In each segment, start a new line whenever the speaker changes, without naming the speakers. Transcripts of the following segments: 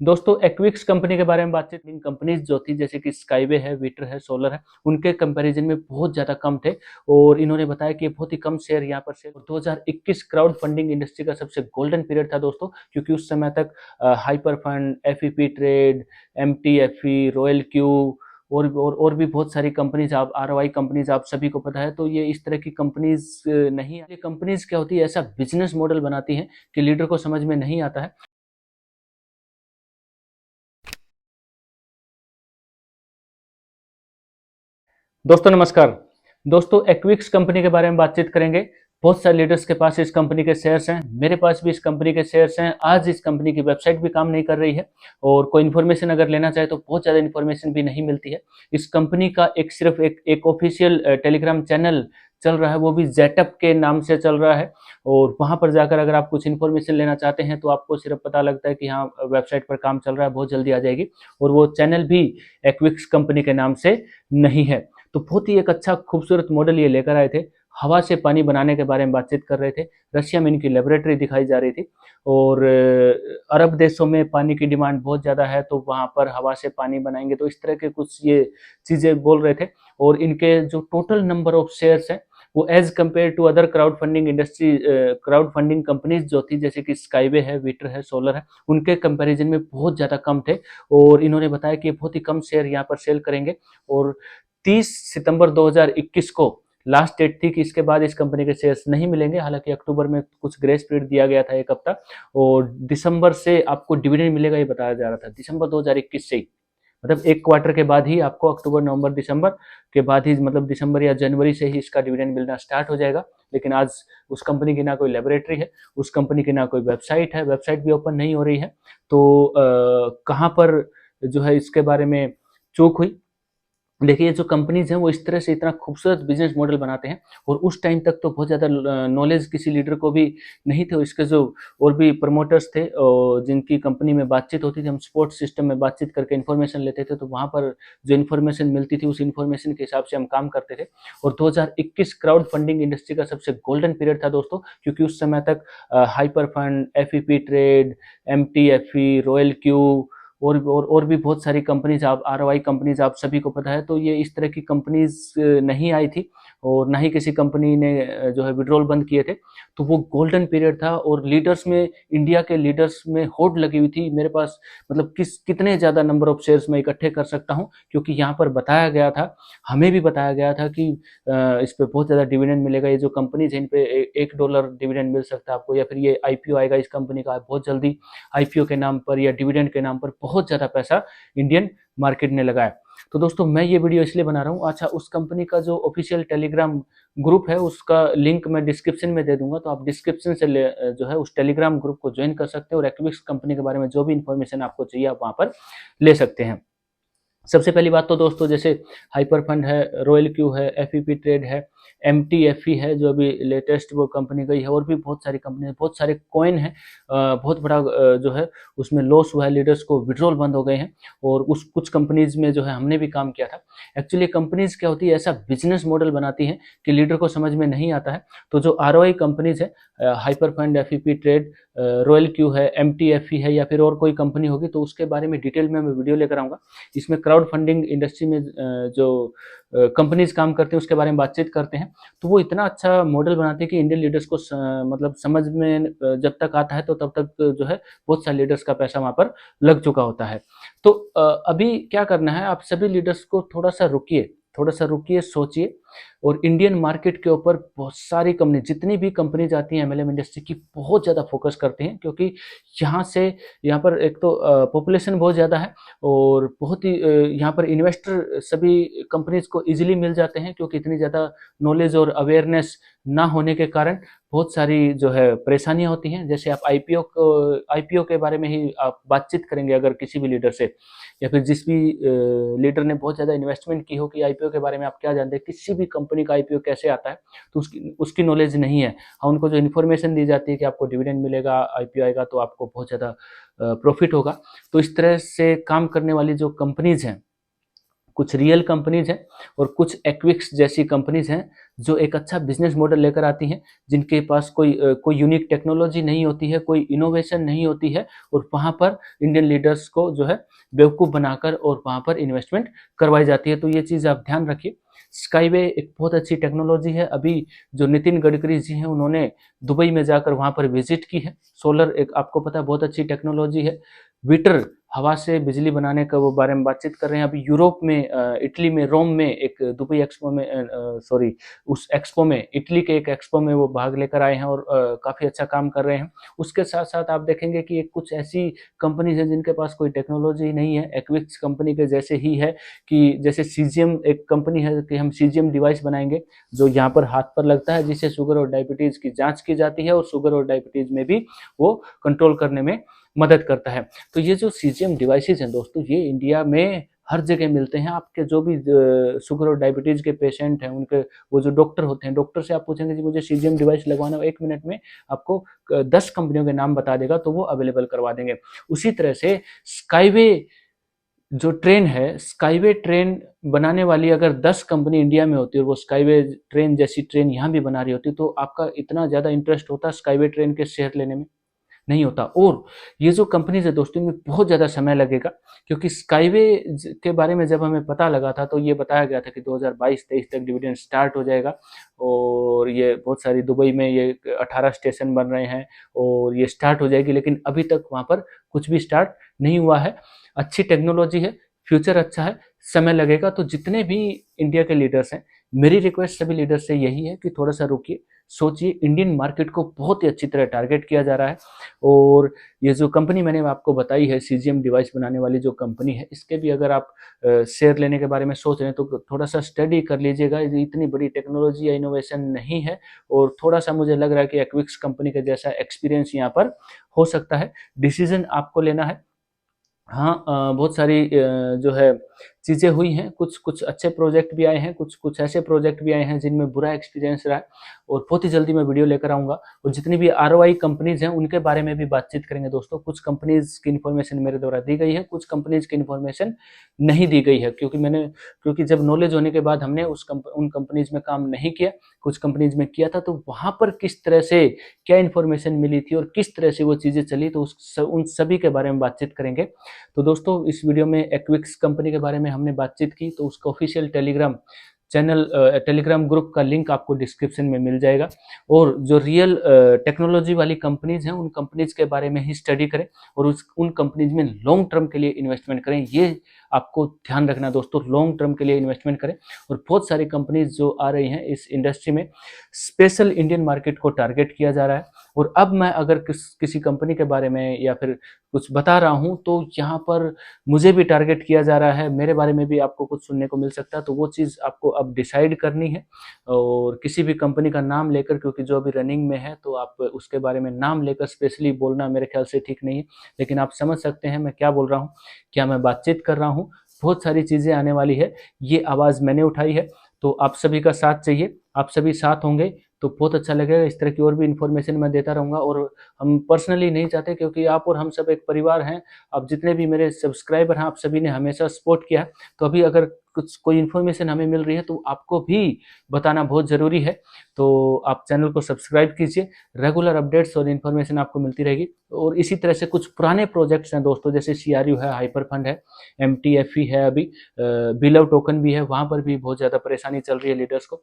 दोस्तों एक्विक्स कंपनी के बारे में बातचीत। इन कंपनीज जो थी जैसे कि स्काईवे है, विटर है, सोलर है, उनके कंपैरिजन में बहुत ज़्यादा कम थे और इन्होंने बताया कि बहुत ही कम शेयर यहाँ पर से 2021 क्राउड फंडिंग इंडस्ट्री का सबसे गोल्डन पीरियड था दोस्तों, क्योंकि उस समय तक hyper fund, FEP trade, MTFE, royal Q और भी बहुत सारी कंपनीज, आप आरओआई कंपनीज आप सभी को पता है। तो ये इस तरह की कंपनीज नहीं है। ये कंपनीज क्या होती है, ऐसा बिजनेस मॉडल बनाती हैं कि लीडर को समझ में नहीं आता है। दोस्तों नमस्कार। दोस्तों एक्विक्स कंपनी के बारे में बातचीत करेंगे। बहुत सारे लीडर्स के पास इस कंपनी के शेयर्स हैं, मेरे पास भी इस कंपनी के शेयर्स हैं। आज इस कंपनी की वेबसाइट भी काम नहीं कर रही है और कोई इन्फॉर्मेशन अगर लेना चाहे तो बहुत ज़्यादा इन्फॉर्मेशन भी नहीं मिलती है। इस कंपनी का सिर्फ एक ऑफिशियल टेलीग्राम चैनल चल रहा है, वो भी जेटअप के नाम से चल रहा है और वहाँ पर जाकर अगर आप कुछ इन्फॉर्मेशन लेना चाहते हैं तो आपको सिर्फ पता लगता है कि हाँ वेबसाइट पर काम चल रहा है, बहुत जल्दी आ जाएगी। और वो चैनल भी एक्विक्स कंपनी के नाम से नहीं है। तो बहुत ही एक अच्छा खूबसूरत मॉडल ये लेकर आए थे। हवा से पानी बनाने के बारे में बातचीत कर रहे थे। रशिया में इनकी लेबोरेटरी दिखाई जा रही थी और अरब देशों में पानी की डिमांड बहुत ज़्यादा है, तो वहाँ पर हवा से पानी बनाएंगे, तो इस तरह के कुछ ये चीज़ें बोल रहे थे। और इनके जो टोटल नंबर ऑफ शेयर्स हैं वो as compare to other crowd funding industry, crowd funding companies जो थी जैसे कि स्काईवे है, विटर है, सोलर है, उनके कंपैरिजन में बहुत ज़्यादा कम थे। और इन्होंने बताया कि बहुत ही कम शेयर यहाँ पर सेल करेंगे और 30 सितंबर 2021 को लास्ट डेट थी कि इसके बाद इस कंपनी के शेयर्स नहीं मिलेंगे। हालांकि अक्टूबर में कुछ ग्रेस पीरियड दिया गया था, एक हफ्ता, और दिसंबर से आपको डिविडेंड मिलेगा ये बताया जा रहा था, दिसंबर 2021 से ही। मतलब एक क्वार्टर के बाद ही आपको, अक्टूबर नवंबर दिसंबर के बाद ही, मतलब दिसंबर या जनवरी से ही इसका डिविडेंड मिलना स्टार्ट हो जाएगा। लेकिन आज उस कंपनी की ना कोई लेबोरेटरी है, उस कंपनी की ना कोई वेबसाइट है, वेबसाइट भी ओपन नहीं हो रही है। तो कहाँ पर जो है इसके बारे में चूक हुई। देखिए, जो कंपनीज हैं वो इस तरह से इतना खूबसूरत बिजनेस मॉडल बनाते हैं और उस टाइम तक तो बहुत ज़्यादा नॉलेज किसी लीडर को भी नहीं थे। इसके जो और भी प्रमोटर्स थे जिनकी कंपनी में बातचीत होती थी, हम स्पोर्ट्स सिस्टम में बातचीत करके इन्फॉर्मेशन लेते थे, तो वहाँ पर जो इन्फॉर्मेशन मिलती थी उस इन्फॉर्मेशन के हिसाब से हम काम करते थे। और 2021 क्राउड फंडिंग इंडस्ट्री का सबसे गोल्डन पीरियड था दोस्तों, क्योंकि उस समय तक hyper fund, F trade, M royal Q और भी बहुत सारी कंपनीज, आप आरओआई कंपनीज आप सभी को पता है। तो ये इस तरह की कंपनीज नहीं आई थी और ना ही किसी कंपनी ने जो है विड्रॉल बंद किए थे। तो वो गोल्डन पीरियड था और लीडर्स में, इंडिया के लीडर्स में होड़ लगी हुई थी। मेरे पास मतलब कितने ज़्यादा नंबर ऑफ शेयर्स मैं इकट्ठे कर सकता हूँ, क्योंकि यहाँ पर बताया गया था, हमें भी बताया गया था कि इस पे बहुत ज़्यादा डिविडेंड मिलेगा। ये जो कंपनीज है इन पे $1 डिविडेंड मिल सकता है आपको, या फिर ये आईपीओ आएगा इस कंपनी का बहुत जल्दी, आईपीओ के नाम पर या डिविडेंड के नाम पर बहुत ज़्यादा पैसा इंडियन मार्केट ने लगाया। तो दोस्तों मैं ये वीडियो इसलिए बना रहा हूँ। अच्छा, उस कंपनी का जो ऑफिशियल टेलीग्राम ग्रुप है उसका लिंक मैं डिस्क्रिप्शन में दे दूंगा, तो आप डिस्क्रिप्शन से जो है उस टेलीग्राम ग्रुप को ज्वाइन कर सकते हैं और एक्विक्स कंपनी के बारे में जो भी इंफॉर्मेशन आपको चाहिए आप वहाँ पर ले सकते हैं। सबसे पहली बात तो दोस्तों, जैसे हाइपर फंड है, रॉयल क्यू है, एफईपी ट्रेड है, एमटीएफई है जो अभी लेटेस्ट वो कंपनी गई है, और भी बहुत सारी कंपनी, बहुत सारे कॉइन है। बहुत बड़ा जो है उसमें लॉस हुआ है, लीडर्स को विड्रॉल बंद हो गए हैं। और उस कुछ कंपनीज में जो है हमने भी काम किया था। एक्चुअली कंपनीज क्या होती है, ऐसा बिजनेस मॉडल बनाती हैं कि लीडर को समझ में नहीं आता है। तो जो आरओआई कंपनीज है, hyper fund, FEP trade, royal Q है, एमटीएफई है, या फिर और कोई कंपनी होगी, तो उसके बारे में डिटेल में मैं वीडियो लेकर आऊँगा। इसमें क्राउड फंडिंग इंडस्ट्री में जो कंपनीज काम करते हैं उसके बारे में बातचीत करते हैं। तो वो इतना अच्छा मॉडल बनाते हैं कि इंडियन लीडर्स को मतलब समझ में जब तक आता है तो तब तक जो है बहुत सारे लीडर्स का पैसा वहाँ पर लग चुका होता है। तो अभी क्या करना है, आप सभी लीडर्स को थोड़ा सा रुकिए, सोचिए। और इंडियन मार्केट के ऊपर बहुत सारी कंपनी, जितनी भी कंपनीज आती हैं एमएलएम इंडस्ट्री की, बहुत ज़्यादा फोकस करते हैं, क्योंकि यहाँ से, यहाँ पर एक तो पॉपुलेशन बहुत ज़्यादा है और बहुत ही यहाँ पर इन्वेस्टर सभी कंपनीज को इजीली मिल जाते हैं, क्योंकि इतनी ज़्यादा नॉलेज और अवेयरनेस ना होने के कारण बहुत सारी जो है परेशानियाँ होती हैं। जैसे आप आईपीओ के बारे में ही आप बातचीत करेंगे अगर किसी भी लीडर से, या फिर जिस भी लीडर ने बहुत ज़्यादा इन्वेस्टमेंट की हो, कि आईपीओ के बारे में आप क्या जानते हैं, किसी भी कंपनी का आईपीओ कैसे आता है, तो उसकी उसकी नॉलेज नहीं है। हाँ, उनको जो इन्फॉर्मेशन दी जाती है कि आपको डिविडेंड मिलेगा, आईपीओ आएगा तो आपको बहुत ज़्यादा प्रॉफिट होगा। तो इस तरह से काम करने वाली जो कंपनीज हैं, कुछ रियल कंपनीज हैं और कुछ एक्विक्स जैसी कंपनीज हैं जो एक अच्छा बिजनेस मॉडल लेकर आती हैं, जिनके पास कोई यूनिक टेक्नोलॉजी नहीं होती है, कोई इनोवेशन नहीं होती है, और वहाँ पर इंडियन लीडर्स को जो है बेवकूफ़ बनाकर और वहाँ पर इन्वेस्टमेंट करवाई जाती है। तो ये चीज़ आप ध्यान रखिए। स्काईवे एक बहुत अच्छी टेक्नोलॉजी है। अभी जो नितिन गडकरी जी हैं उन्होंने दुबई में जाकर वहाँ पर विजिट की है। सोलर एक आपको पता है बहुत अच्छी टेक्नोलॉजी है। विटर हवा से बिजली बनाने का वो बारे में बातचीत कर रहे हैं। अभी यूरोप में इटली में रोम में एक दुबई एक्सपो में सॉरी उस एक्सपो में इटली के एक एक्सपो में वो भाग लेकर आए हैं और काफ़ी अच्छा काम कर रहे हैं। उसके साथ साथ आप देखेंगे कि एक कुछ ऐसी कंपनीज हैं जिनके पास कोई टेक्नोलॉजी नहीं है, एक्विक्स कंपनी के जैसे ही है कि जैसे सीजीएम एक कंपनी है कि हम सीजीएम डिवाइस बनाएंगे जो यहाँ पर हाथ पर लगता है, जिससे शुगर और डायबिटीज़ की जाँच की जाती है और शुगर और डायबिटीज़ में भी वो कंट्रोल करने में मदद करता है। तो ये जो सीजीएम डिवाइसेस हैं दोस्तों, ये इंडिया में हर जगह मिलते हैं। आपके जो भी शुगर और डायबिटीज़ के पेशेंट हैं, उनके वो जो डॉक्टर होते हैं, डॉक्टर से आप पूछेंगे जी मुझे सीजीएम डिवाइस लगवाना है, 1 मिनट में आपको 10 कंपनियों के नाम बता देगा, तो वो अवेलेबल करवा देंगे। उसी तरह से स्काईवे जो ट्रेन है, स्काईवे ट्रेन बनाने वाली अगर 10 कंपनी इंडिया में होती और वो स्काईवे ट्रेन जैसी ट्रेन यहाँ भी बना रही होती, तो आपका इतना ज़्यादा इंटरेस्ट होता स्काईवे ट्रेन के शेयर लेने में? नहीं होता। और ये जो कंपनीज है दोस्तों, इनमें बहुत ज़्यादा समय लगेगा, क्योंकि स्काईवे के बारे में जब हमें पता लगा था तो ये बताया गया था कि 2022-23 तक डिविडेंड स्टार्ट हो जाएगा, और ये बहुत सारी दुबई में ये 18 स्टेशन बन रहे हैं और ये स्टार्ट हो जाएगी, लेकिन अभी तक वहाँ पर कुछ भी स्टार्ट नहीं हुआ है। अच्छी टेक्नोलॉजी है, फ्यूचर अच्छा है, समय लगेगा। तो जितने भी इंडिया के लीडर्स हैं, मेरी रिक्वेस्ट सभी लीडर्स से यही है कि थोड़ा सा रुकिए, सोचिए। इंडियन मार्केट को बहुत ही अच्छी तरह टारगेट किया जा रहा है, और ये जो कंपनी मैंने आपको बताई है सीजीएम डिवाइस बनाने वाली जो कंपनी है, इसके भी अगर आप शेयर लेने के बारे में सोच रहे हैं तो थोड़ा सा स्टडी कर लीजिएगा। ये इतनी बड़ी टेक्नोलॉजी या इनोवेशन नहीं है, और थोड़ा सा मुझे लग रहा है कि एक्विक्स कंपनी का जैसा एक्सपीरियंस यहाँ पर हो सकता है। डिसीजन आपको लेना है। हाँ, बहुत सारी जो है चीज़ें हुई हैं, कुछ कुछ अच्छे प्रोजेक्ट भी आए हैं, कुछ कुछ ऐसे प्रोजेक्ट भी आए हैं जिनमें बुरा एक्सपीरियंस रहा है, और बहुत ही जल्दी मैं वीडियो लेकर आऊँगा। और जितनी भी आरओआई कंपनीज हैं उनके बारे में भी बातचीत करेंगे दोस्तों। कुछ कंपनीज की इन्फॉर्मेशन मेरे द्वारा दी गई है, कुछ कंपनीज की इन्फॉर्मेशन नहीं दी गई है, क्योंकि जब नॉलेज होने के बाद हमने उन कंपनीज में काम नहीं किया, कुछ कंपनीज में किया था, तो वहाँ पर किस तरह से क्या इन्फॉर्मेशन मिली थी और किस तरह से वो चीज़ें चली, तो उन सभी के बारे में बातचीत करेंगे। तो दोस्तों, इस वीडियो में एक्विक्स कंपनी के बारे में हमने बातचीत की, तो उसका official Telegram channel Telegram group का लिंक आपको डिस्क्रिप्शन में मिल जाएगा। और जो रियल टेक्नोलॉजी वाली कंपनीज हैं, उन कंपनीज के बारे में ही स्टडी करें और उन कंपनीज में लॉन्ग टर्म के लिए इन्वेस्टमेंट करें। ये आपको ध्यान रखना दोस्तों, लॉन्ग टर्म के लिए इन्वेस्टमेंट करें। और बहुत सारी कंपनीज जो आ रही हैं इस इंडस्ट्री में, स्पेशल इंडियन मार्केट को टारगेट किया जा रहा है। और अब मैं अगर किसी कंपनी के बारे में या फिर कुछ बता रहा हूं, तो यहाँ पर मुझे भी टारगेट किया जा रहा है, मेरे बारे में भी आपको कुछ सुनने को मिल सकता है। तो वो चीज़ आपको अब डिसाइड करनी है, और किसी भी कंपनी का नाम लेकर, क्योंकि जो अभी रनिंग में है, तो आप उसके बारे में नाम लेकर स्पेशली बोलना मेरे ख्याल से ठीक नहीं है। लेकिन आप समझ सकते हैं मैं क्या बोल रहा हूँ, क्या मैं बातचीत कर रहा हूँ। बहुत सारी चीज़ें आने वाली है, ये आवाज़ मैंने उठाई है, तो आप सभी का साथ चाहिए। आप सभी साथ होंगे तो बहुत अच्छा लगेगा। इस तरह की और भी इन्फॉर्मेशन मैं देता रहूँगा, और हम पर्सनली नहीं चाहते, क्योंकि आप और हम सब एक परिवार हैं। अब जितने भी मेरे सब्सक्राइबर हैं, आप सभी ने हमेशा सपोर्ट किया है, तो अभी अगर कोई इन्फॉर्मेशन हमें मिल रही है तो आपको भी बताना बहुत ज़रूरी है। तो आप चैनल को सब्सक्राइब कीजिए, रेगुलर अपडेट्स और इन्फॉर्मेशन आपको मिलती रहेगी। और इसी तरह से कुछ पुराने प्रोजेक्ट्स हैं दोस्तों, जैसे CRU है, हाइपर फंड है, MTFE है, अभी बिलव टोकन भी है, वहाँ पर भी बहुत ज़्यादा परेशानी चल रही है लीडर्स को।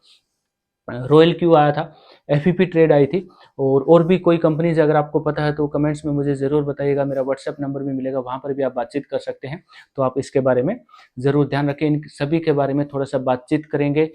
रॉयल क्यू आया था, FEP ट्रेड आई थी, और भी कोई कंपनीज अगर आपको पता है तो कमेंट्स में मुझे ज़रूर बताइएगा। मेरा व्हाट्सएप नंबर भी मिलेगा, वहाँ पर भी आप बातचीत कर सकते हैं। तो आप इसके बारे में ज़रूर ध्यान रखें। इन सभी के बारे में थोड़ा सा बातचीत करेंगे,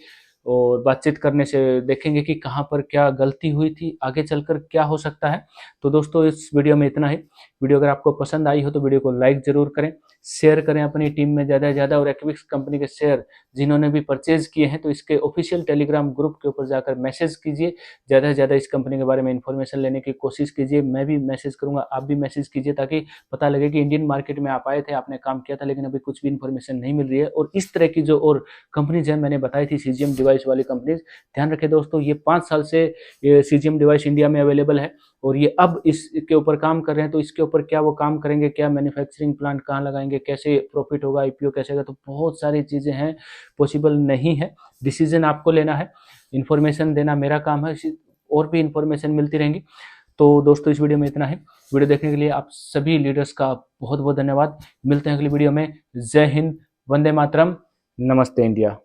और बातचीत करने से देखेंगे कि कहाँ पर क्या गलती हुई थी, आगे चलकर क्या हो सकता है। तो दोस्तों, इस वीडियो में इतना ही। वीडियो अगर आपको पसंद आई हो तो वीडियो को लाइक ज़रूर करें, शेयर करें अपनी टीम में ज़्यादा से ज़्यादा। और एक्विक्स कंपनी के शेयर जिन्होंने भी परचेज किए हैं, तो इसके ऑफिशियल टेलीग्राम ग्रुप के ऊपर जाकर मैसेज कीजिए, ज़्यादा से ज़्यादा इस कंपनी के बारे में इन्फॉर्मेशन लेने की कोशिश कीजिए। मैं भी मैसेज करूंगा, आप भी मैसेज कीजिए, ताकि पता लगे कि इंडियन मार्केट में आप आए थे, आपने काम किया था, लेकिन अभी कुछ भी इन्फॉर्मेशन नहीं मिल रही है। और इस तरह की जो और कंपनीज है मैंने बताई थी, सीजीएम डिवाइस वाली कंपनीज, ध्यान रखें दोस्तों, ये 5 साल से सीजीएम डिवाइस इंडिया में अवेलेबल है। और ये अब इसके ऊपर काम कर रहे हैं, तो इसके ऊपर क्या वो काम करेंगे, क्या मैन्युफैक्चरिंग प्लांट कहाँ लगाएंगे, कैसे प्रॉफिट होगा, आईपीओ कैसे होगा, तो बहुत सारी चीज़ें हैं, पॉसिबल नहीं है। डिसीजन आपको लेना है, इन्फॉर्मेशन देना मेरा काम है, और भी इन्फॉर्मेशन मिलती रहेंगी। तो दोस्तों इस वीडियो में इतना है। वीडियो देखने के लिए आप सभी लीडर्स का बहुत बहुत धन्यवाद। मिलते हैं अगली वीडियो में। जय हिंद, वंदे मातरम, नमस्ते इंडिया।